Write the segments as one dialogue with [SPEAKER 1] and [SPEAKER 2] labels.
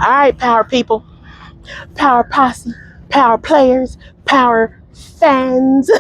[SPEAKER 1] All right, power people, power posse, power players, power fans.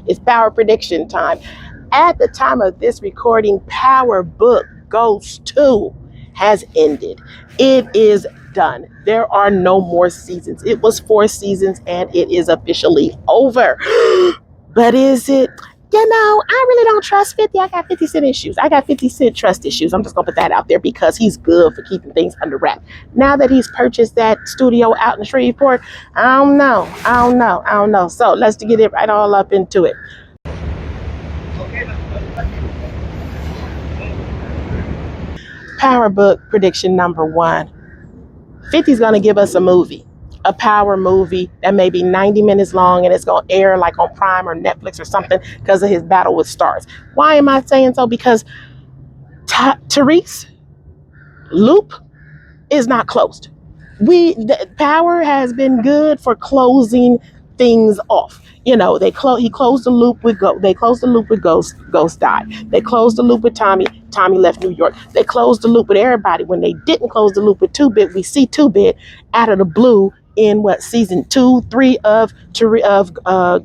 [SPEAKER 1] It's power prediction time. At the time of this recording, Power Book Ghost 2 has ended. It is done. There are no more seasons. It was 4 seasons and it is officially over. But is it? I really don't trust 50. I got 50 Cent issues. I got 50 Cent trust issues. I'm just going to put that out there because he's good for keeping things under wrap. Now that he's purchased that studio out in Shreveport, I don't know. So let's get it right all up into it. Power Book prediction number 1. 50's going to give us a movie. A power movie that may be 90 minutes long and it's going to air like on Prime or Netflix or something because of his battle with STARZ. Why am I saying so? Because Tariq's loop is not closed. Power has been good for closing things off. He closed the loop with Ghost. Ghost died. They closed the loop with Tommy. Tommy left New York. They closed the loop with everybody. When they didn't close the loop with 2-Bit, we see 2-Bit out of the blue in season 2, 3 of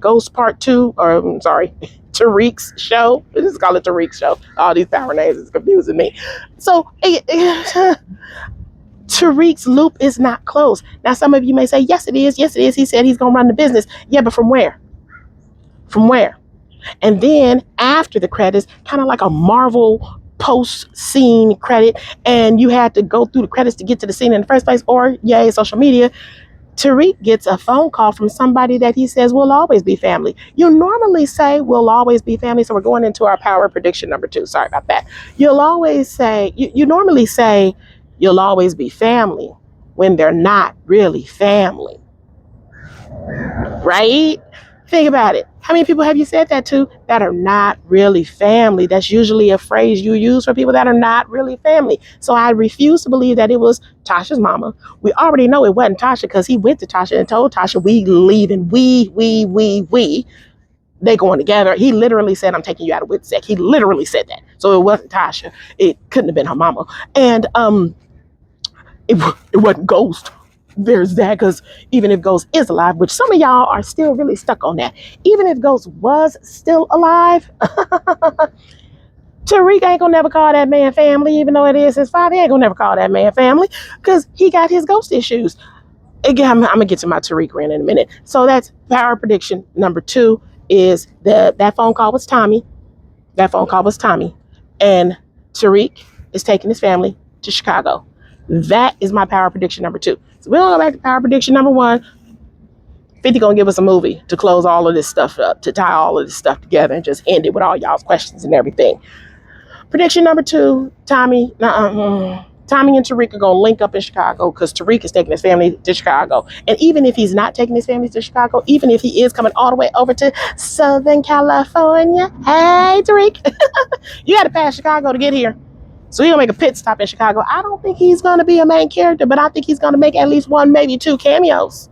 [SPEAKER 1] Ghost Part 2, or I'm sorry, Tariq's show. Let's just call it Tariq's show. All these power names is confusing me. So Tariq's loop is not closed. Now, some of you may say, yes, it is. Yes, it is. He said he's going to run the business. Yeah, but from where? From where? And then after the credits, kind of like a Marvel post-scene credit, and you had to go through the credits to get to the scene in the first place, or, yay, social media, Tariq gets a phone call from somebody that he says will always be family. You normally say we'll always be family, so we're going into our power prediction number 2. Sorry about that. You'll always say, you normally say you'll always be family when they're not really family. Right? Think about it. How many people have you said that to that are not really family? That's usually a phrase you use for people that are not really family. So I refuse to believe that it was Tasha's mama. We already know it wasn't Tasha because he went to Tasha and told Tasha, we leaving. They going together. He literally said, I'm taking you out of WITSEC. He literally said that. So it wasn't Tasha. It couldn't have been her mama. And it wasn't Ghost. There's that, because even if Ghost is alive, which some of y'all are still really stuck on that, even if Ghost was still alive, Tariq ain't gonna never call that man family, even though it is his father. He ain't gonna never call that man family because he got his Ghost issues. Again, I'm gonna get to my Tariq rant in a minute. So that's power prediction number 2 is that phone call was Tommy. That phone call was Tommy. And Tariq is taking his family to Chicago. That is my power prediction number 2. So we're going to go back to power prediction number 1. 50 going to give us a movie to close all of this stuff up, to tie all of this stuff together and just end it with all y'all's questions and everything. Prediction number 2, Tommy and Tariq are going to link up in Chicago because Tariq is taking his family to Chicago. And even if he's not taking his family to Chicago, even if he is coming all the way over to Southern California, hey, Tariq, you had to pass Chicago to get here. So he'll make a pit stop in Chicago. I don't think he's going to be a main character, but I think he's going to make at least 1, maybe 2 cameos.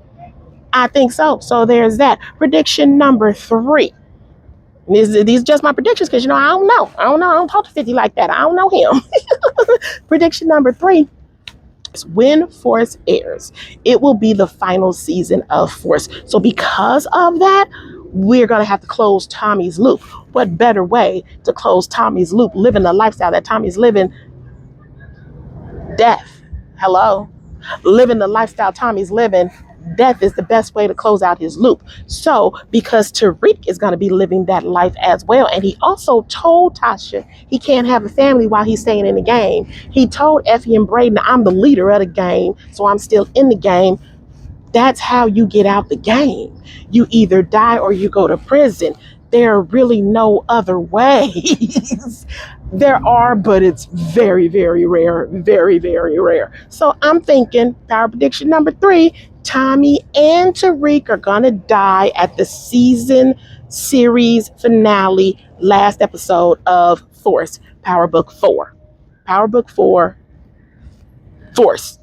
[SPEAKER 1] I think so. So there's that. Prediction number 3. These are just my predictions because, I don't know. I don't talk to 50 like that. I don't know him. Prediction number 3 is when Force airs, it will be the final season of Force. So because of that, we're going to have to close Tommy's loop. What better way to close Tommy's loop, living the lifestyle that Tommy's living? Death. Hello? Living the lifestyle Tommy's living, death is the best way to close out his loop. So, because Tariq is going to be living that life as well, and he also told Tasha he can't have a family while he's staying in the game. He told Effie and Braden, I'm the leader of the game, so I'm still in the game. That's how you get out the game. You either die or you go to prison. There are really no other ways. There are, but it's very, very rare. Very, very rare. So I'm thinking power prediction number 3, Tommy and Tariq are going to die at the season series finale, last episode of Force, Power Book 4. Power Book 4, Force.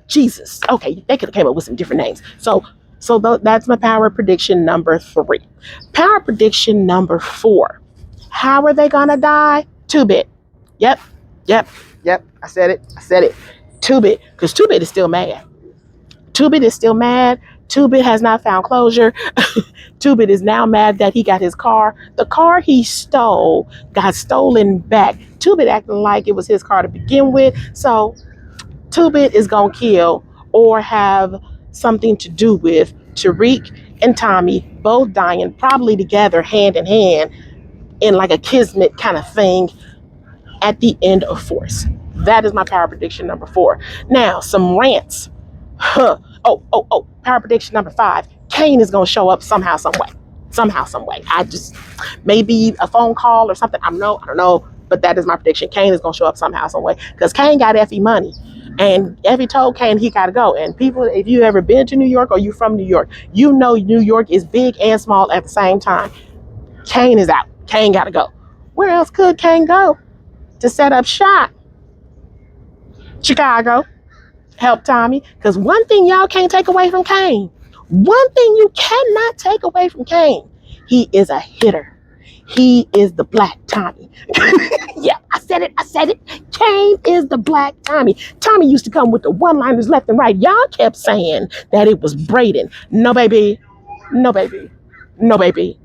[SPEAKER 1] Jesus. Okay, they could have came up with some different names. So that's my power prediction number 3. Power prediction number 4. How are they gonna die? 2-Bit. Yep. I said it. Two-Bit, because Two-Bit is still mad. Two-Bit is still mad. Two-Bit has not found closure. Two-Bit is now mad that he got his car. The car he stole got stolen back. Two-Bit acting like it was his car to begin with. So Two-Bit is going to kill or have something to do with Tariq and Tommy, both dying, probably together, hand in hand, in like a kismet kind of thing at the end of Force. That is my power prediction number 4. Now, some rants. Power prediction number 5. Kane is going to show up somehow, some way. Somehow, some way. Maybe a phone call or something. I don't know. But that is my prediction. Kane is going to show up somehow, some way. Because Kane got Effie money. And Effie told Kane he got to go. And people, if you ever been to New York or you from New York, you know New York is big and small at the same time. Kane is out. Kane got to go. Where else could Kane go to set up shop? Chicago. Help Tommy. Because one thing y'all can't take away from Kane. One thing you cannot take away from Kane. He is a hitter. He is the Black Tommy. Yeah, I said it. Kane is the Black Tommy. Tommy used to come with the one-liners left and right. Y'all kept saying that it was Braden. No, baby. No, baby. No, baby.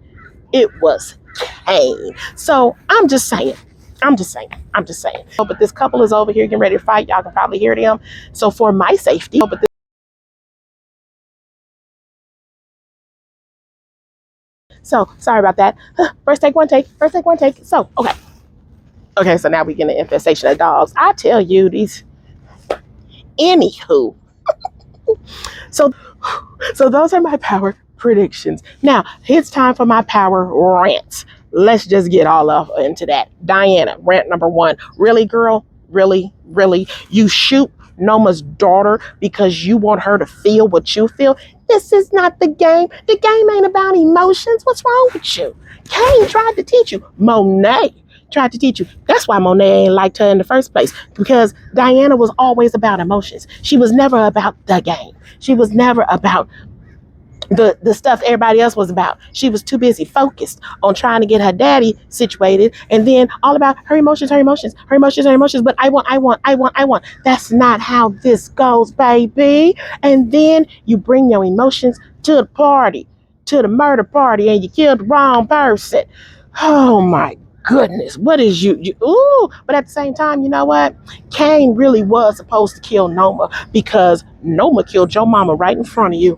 [SPEAKER 1] It was Kane. So I'm just saying. But this couple is over here getting ready to fight. Y'all can probably hear them. So for my safety, so sorry about that. First take, one take. So, okay, so now we get an infestation of dogs. I tell you, these. Anywho. So those are my power predictions. Now, it's time for my power rants. Let's just get all up into that. Diana, rant number 1. Really, girl? Really? You shoot Noma's daughter because you want her to feel what you feel? This is not the game. The game ain't about emotions. What's wrong with you? Kane tried to teach you. Monet tried to teach you. That's why Monet ain't liked her in the first place, because Diana was always about emotions. She was never about the game. She was never about the stuff everybody else was about. She was too busy focused on trying to get her daddy situated, and then all about her emotions. But I want. That's not how this goes, baby. And then you bring your emotions to the party, to the murder party, and you killed the wrong person. Oh my goodness, what is you? Ooh, but at the same time, you know what? Kane really was supposed to kill Noma, because Noma killed your mama right in front of you.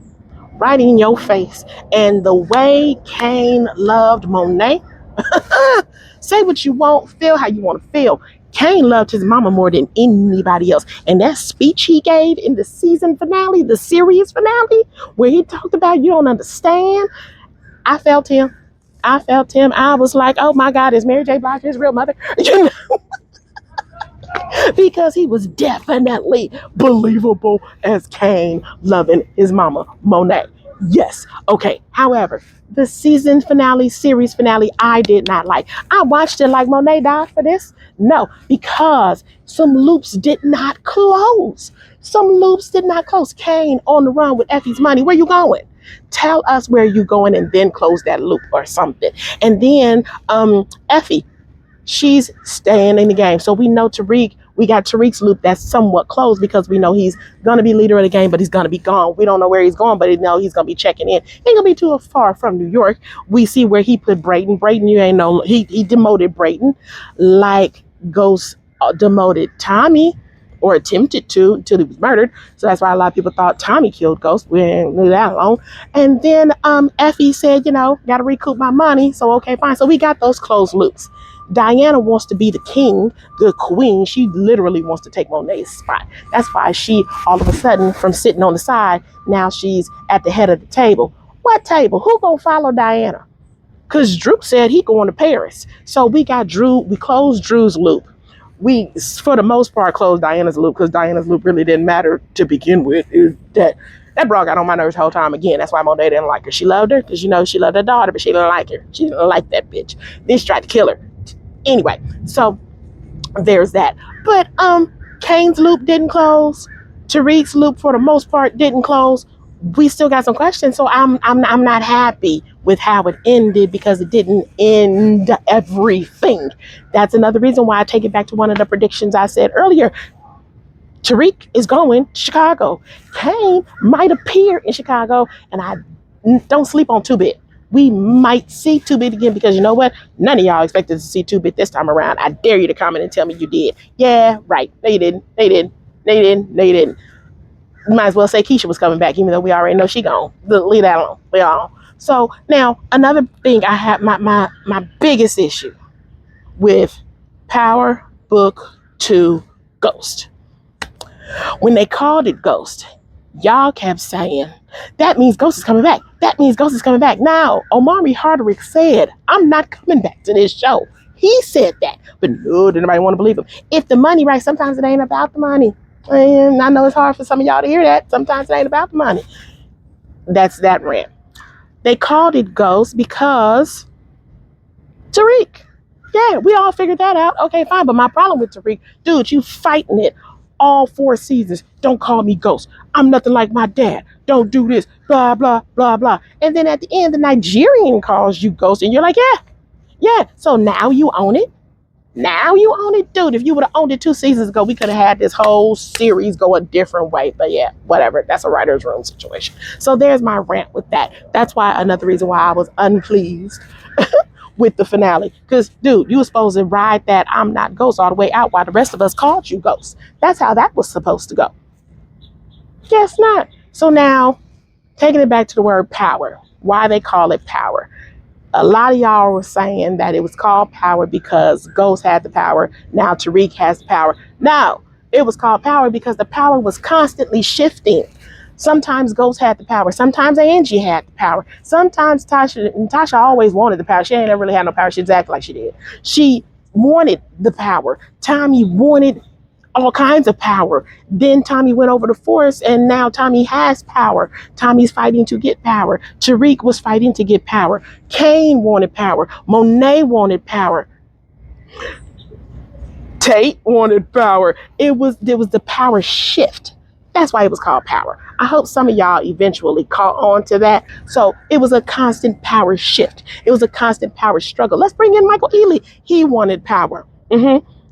[SPEAKER 1] Right in your face. And the way Kane loved Monet, say what you want, feel how you want to feel. Kane loved his mama more than anybody else. And that speech he gave in the season finale, the series finale, where he talked about you don't understand, I felt him. I was like, oh my God, is Mary J. Blige his real mother? You know? Because he was definitely believable as Kane loving his mama, Monet. Yes. Okay. However, the season finale, series finale, I did not like. I watched it like Monet died for this. No, because some loops did not close. Kane on the run with Effie's money. Where you going? Tell us where you going, and then close that loop or something. And then Effie, she's staying in the game. So we know Tariq, we got Tariq's loop that's somewhat closed, because we know he's going to be leader of the game, but he's going to be gone. We don't know where he's going, but we know he's going to be checking in. Ain't going to be too far from New York. We see where he put Brayden. Brayden, you ain't know, he demoted Brayden like Ghost demoted Tommy, or attempted to, until he was murdered. So that's why a lot of people thought Tommy killed Ghost. We didn't leave that alone. And then Effie said, got to recoup my money. So, okay, fine. So we got those closed loops. Diana wants to be the king, the queen. She literally wants to take Monet's spot. That's why she, all of a sudden, from sitting on the side, now she's at the head of the table. What table? Who gonna follow Diana? Because Drew said he going to Paris. So we got Drew. We closed Drew's loop. We, for the most part, closed Diana's loop, because Diana's loop really didn't matter to begin with. That bro got on my nerves the whole time again. That's why Monet didn't like her. She loved her because, she loved her daughter, but she didn't like her. She didn't like that bitch. Then she tried to kill her. Anyway, so there's that. But Kane's loop didn't close. Tariq's loop, for the most part, didn't close. We still got some questions, so I'm not happy with how it ended, because it didn't end everything. That's another reason why I take it back to one of the predictions I said earlier. Tariq is going to Chicago. Kane might appear in Chicago, and I don't sleep on 2-Bit. We might see 2-Bit again because you know what? None of y'all expected to see 2-Bit this time around. I dare you to comment and tell me you did. Yeah, right. No, you didn't. No, you didn't. No, you didn't. No, you didn't. You might as well say Keisha was coming back, even though we already know she gone. Leave that alone. We all. So now another thing I have my biggest issue with Power Book 2 Ghost. When they called it Ghost, y'all kept saying, that means Ghost is coming back. That means Ghost is coming back. Now, Omari Hardwick said, I'm not coming back to this show. He said that, but no, did nobody want to believe him. If the money, right, sometimes it ain't about the money. And I know it's hard for some of y'all to hear that. Sometimes it ain't about the money. That's that rant. They called it Ghost because Tariq. Yeah, we all figured that out. Okay, fine. But my problem with Tariq, dude, you fighting it all 4 seasons. Don't call me Ghost. I'm nothing like my dad. Don't do this. Blah, blah, blah, blah. And then at the end, the Nigerian calls you Ghost. And you're like, yeah. So now you own it. Now you own it, dude. If you would have owned it 2 seasons ago, we could have had this whole series go a different way. But yeah, whatever. That's a writer's room situation. So there's my rant with that. That's why another reason why I was unpleased with the finale. Because, dude, you were supposed to ride that I'm not Ghost all the way out while the rest of us called you Ghost. That's how that was supposed to go. Guess not. So now, taking it back to the word power. Why they call it power. A lot of y'all were saying that it was called power because Ghost had the power. Now Tariq has the power. No, it was called power because the power was constantly shifting. Sometimes Ghost had the power. Sometimes Angie had the power. Sometimes Tasha always wanted the power. She ain't never really had no power. She just acted like she did. She wanted the power. Tommy wanted all kinds of power. Then Tommy went over to Force, and now Tommy has power. Tommy's fighting to get power. Tariq was fighting to get power. Kane wanted power. Monet wanted power. Tate wanted power. There was the power shift. That's why it was called power. I hope some of y'all eventually caught on to that. So it was a constant power shift. It was a constant power struggle. Let's bring in Michael Ealy. He wanted power.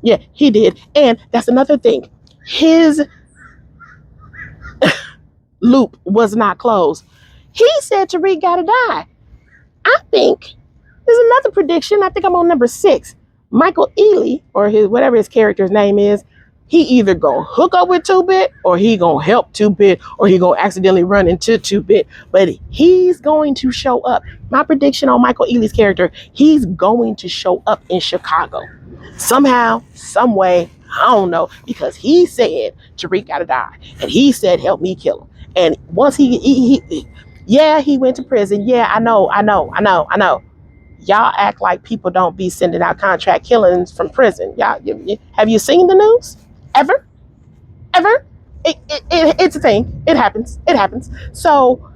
[SPEAKER 1] Yeah, he did. And that's another thing. His loop was not closed. He said Tariq gotta die. I think there's another prediction. I think I'm on number 6. Michael Ealy, or his whatever his character's name is, he either gonna hook up with 2-Bit, or he gonna help 2-Bit, or he gonna accidentally run into 2-Bit. But he's going to show up. My prediction on Michael Ealy's character, he's going to show up in Chicago. Somehow, some way, I don't know, because he said Tariq gotta die, and he said help me kill him. And once he went to prison. Yeah, I know. Y'all act like people don't be sending out contract killings from prison. Y'all, have you seen the news? Ever? It's a thing. It happens. So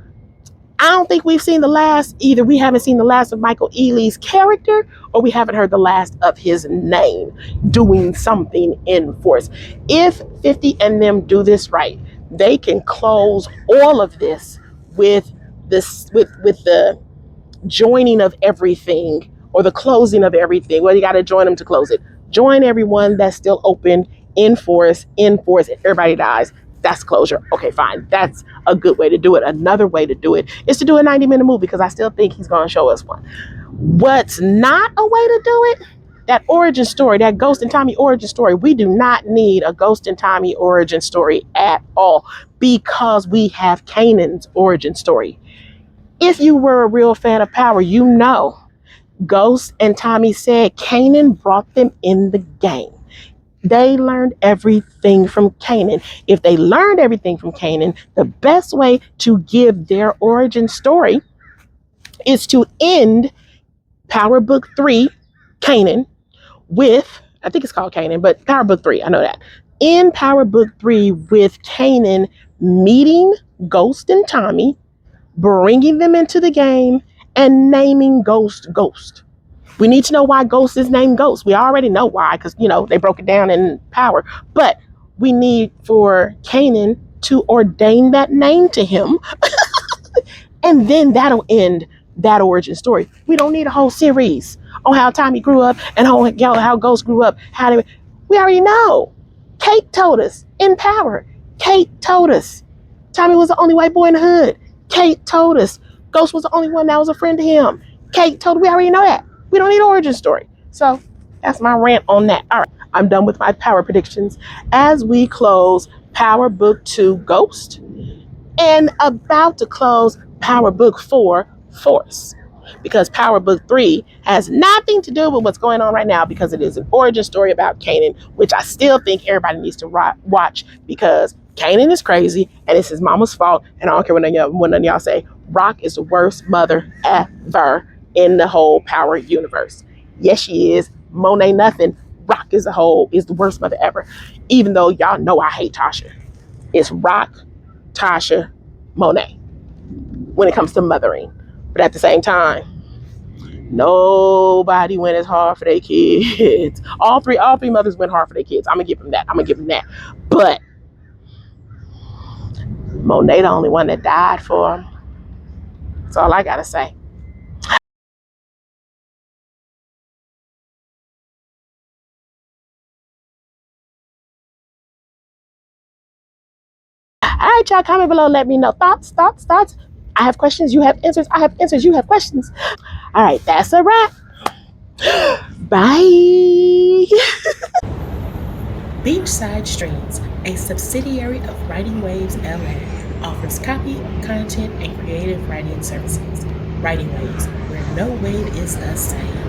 [SPEAKER 1] I don't think we've seen the last. Either we haven't seen the last of Michael Ealy's character, or we haven't heard the last of his name doing something in Force. If 50 and them do this right, they can close all of this with the joining of everything, or the closing of everything. Well, you got to join them to close it. Join everyone that's still open in Force. Everybody dies. That's closure. Okay, fine. That's a good way to do it. Another way to do it is to do a 90-minute movie, because I still think he's going to show us one. What's not a way to do it? That origin story, that Ghost and Tommy origin story. We do not need a Ghost and Tommy origin story at all, because we have Kanan's origin story. If you were a real fan of Power, you know Ghost and Tommy said Kanan brought them in the game. They learned everything from Kanan. If they learned everything from Kanan, the best way to give their origin story is to end Power Book 3, Kanan, with, I think it's called Kanan, but Power Book 3, I know that. In Power Book 3 with Kanan meeting Ghost and Tommy, bringing them into the game, and naming Ghost. We need to know why Ghost is named Ghost. We already know why, because, they broke it down in Power. But we need for Kanan to ordain that name to him. And then that'll end that origin story. We don't need a whole series on how Tommy grew up and how Ghost grew up. We already know. Kate told us in Power. Kate told us Tommy was the only white boy in the hood. Kate told us Ghost was the only one that was a friend to him. Kate told us, we already know that. We don't need an origin story. So that's my rant on that. All right, I'm done with my Power predictions. As we close Power Book 2 Ghost and about to close Power Book 4 Force. Because Power Book 3 has nothing to do with what's going on right now because it is an origin story about Kanan, which I still think everybody needs to watch because Kanan is crazy and it's his mama's fault. And I don't care what none of y'all say. Rock is the worst mother ever in the whole Power universe. Yes, she is. Monet nothing. Rock is the worst mother ever. Even though y'all know I hate Tasha. It's Rock, Tasha, Monet when it comes to mothering. But at the same time, nobody went as hard for their kids. All three mothers went hard for their kids. I'm gonna give them that. But Monet the only one that died for them. That's all I gotta say. All right, y'all, comment below. Let me know thoughts. I have questions. You have answers. I have answers. You have questions. All right, that's a wrap. Bye. Beachside Streams, a subsidiary of Writing Waves LA, offers copy, content, and creative writing services. Writing Waves, where no wave is the same.